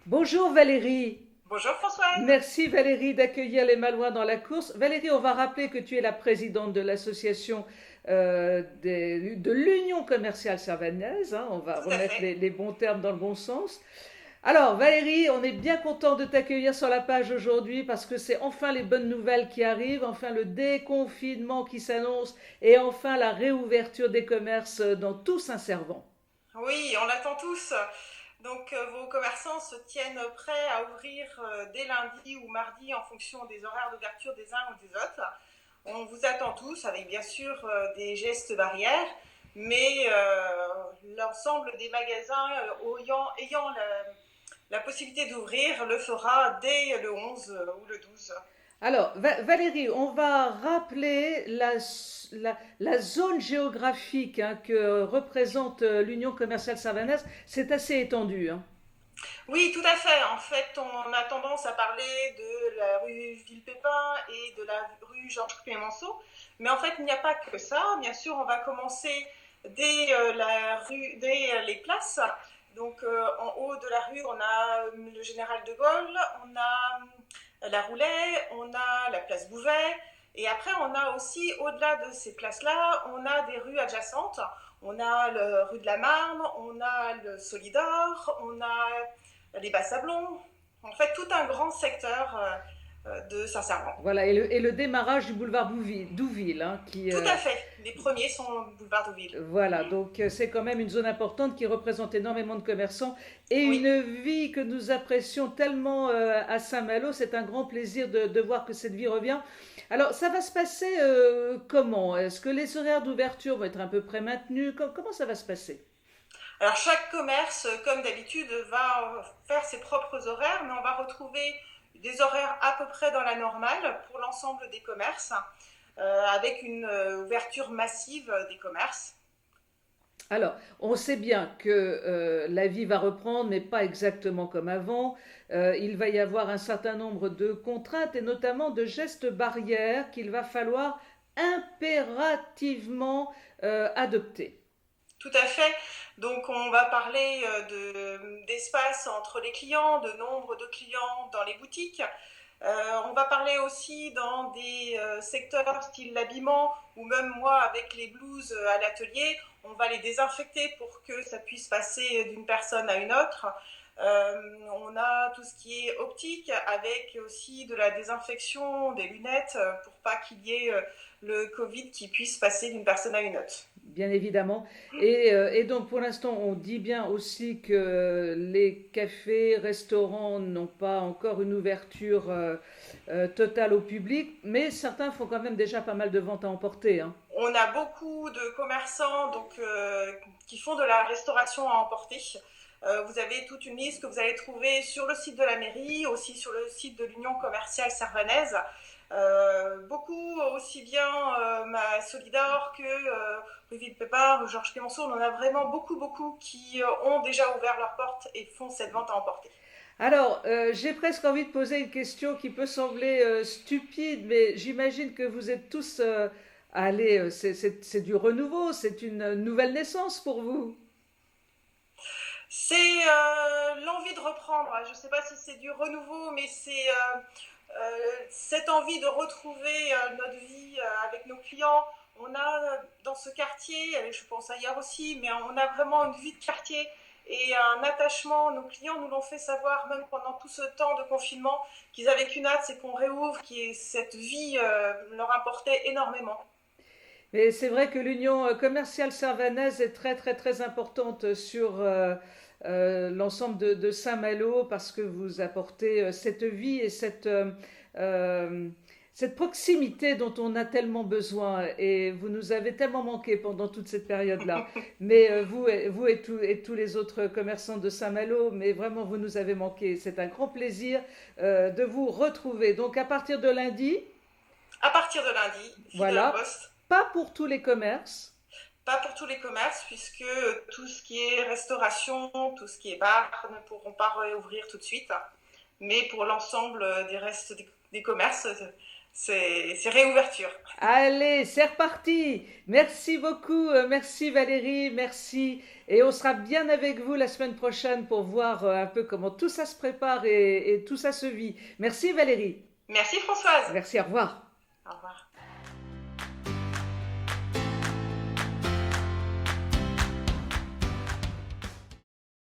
Bonjour Valérie. Bonjour Françoise. Merci Valérie d'accueillir les Malouins dans la course. Valérie, on va rappeler que tu es la présidente de l'association de l'Union commerciale savanaise, hein. On va Tout à remettre fait. les bons termes dans le bon sens. Alors Valérie, on est bien content de t'accueillir sur la page aujourd'hui parce que c'est enfin les bonnes nouvelles qui arrivent, enfin le déconfinement qui s'annonce et enfin la réouverture des commerces dans tout Saint-Servant. Oui, on l'attend tous. Donc vos commerçants se tiennent prêts à ouvrir dès lundi ou mardi en fonction des horaires d'ouverture des uns ou des autres. On vous attend tous avec bien sûr des gestes barrières, mais l'ensemble des magasins ayant la possibilité d'ouvrir le fera dès le 11 ou le 12. Alors, Valérie, on va rappeler la zone géographique, hein, que représente l'Union commerciale savanaise. C'est assez étendu, hein. Oui, tout à fait. En fait, on a tendance à parler de la rue Villepépin et de la rue Georges Clémenceau. Mais en fait, il n'y a pas que ça. Bien sûr, on va commencer dès les places. Donc, en haut de la rue, on a le Général de Gaulle, on a la Roulet, on a la place Bouvet. Et après, on a aussi, au-delà de ces places-là, on a des rues adjacentes. On a la rue de la Marne, on a le Solidor, on a les Bas-Sablons. En fait, tout un grand secteur de Saint-Servant. Voilà, et le démarrage du boulevard Douville, hein, qui, Tout à fait. Les premiers sont boulevard Deauville. voilà, donc c'est quand même une zone importante qui représente énormément de commerçants et Oui. une vie que nous apprécions tellement à Saint-Malo. C'est un grand plaisir de voir que cette vie revient. Alors, ça va se passer comment? Est-ce que les horaires d'ouverture vont être à peu près maintenus? Comment ça va se passer? Alors, chaque commerce, comme d'habitude, va faire ses propres horaires, mais on va retrouver des horaires à peu près dans la normale pour l'ensemble des commerces, avec une ouverture massive des commerces. Alors, on sait bien que la vie va reprendre, mais pas exactement comme avant. Il va y avoir un certain nombre de contraintes et notamment de gestes barrières qu'il va falloir impérativement adopter. Tout à fait. Donc, on va parler d'espace entre les clients, de nombre de clients dans les boutiques. On va parler aussi dans des secteurs style l'habillement ou même moi avec les blouses à l'atelier, on va les désinfecter pour que ça puisse passer d'une personne à une autre. On a tout ce qui est optique avec aussi de la désinfection des lunettes pour pas qu'il y ait le Covid qui puisse passer d'une personne à une autre. Bien évidemment. Et donc pour l'instant, on dit bien aussi que les cafés, restaurants n'ont pas encore une ouverture totale au public, mais certains font quand même déjà pas mal de ventes à emporter, hein. On a beaucoup de commerçants qui font de la restauration à emporter. Vous avez toute une liste que vous allez trouver sur le site de la mairie, aussi sur le site de l'Union commerciale servanaise. Beaucoup, aussi bien ma Solidor que rue Villepépin, rue Georges Clémenceau, on en a vraiment beaucoup qui ont déjà ouvert leurs portes et font cette vente à emporter. Alors, j'ai presque envie de poser une question qui peut sembler stupide, mais j'imagine que vous êtes tous allés, c'est du renouveau, c'est une nouvelle naissance pour vous. C'est l'envie de reprendre. Je ne sais pas si c'est du renouveau, mais c'est cette envie de retrouver notre vie avec nos clients. On a dans ce quartier, et je pense ailleurs aussi, mais on a vraiment une vie de quartier et un attachement. Nos clients nous l'ont fait savoir, même pendant tout ce temps de confinement, qu'ils avaient qu'une hâte, c'est qu'on réouvre, que cette vie leur importait énormément. Mais c'est vrai que l'union commerciale servanaise est très très très importante sur l'ensemble de Saint-Malo parce que vous apportez cette vie et euh, cette proximité dont on a tellement besoin et vous nous avez tellement manqué pendant toute cette période-là. Mais vous et tous les autres commerçants de Saint-Malo, mais vraiment vous nous avez manqué. C'est un grand plaisir de vous retrouver. Donc à partir de lundi, À partir de lundi, fidèle au voilà, poste. pas pour tous les commerces. Pas pour tous les commerces, puisque tout ce qui est restauration, tout ce qui est bar ne pourront pas réouvrir tout de suite. Mais pour l'ensemble des restes des commerces, c'est réouverture. Allez, c'est reparti. Merci beaucoup, merci Valérie, merci. Et on sera bien avec vous la semaine prochaine pour voir un peu comment tout ça se prépare et tout ça se vit. Merci Valérie. Merci Françoise. Merci, au revoir. Au revoir.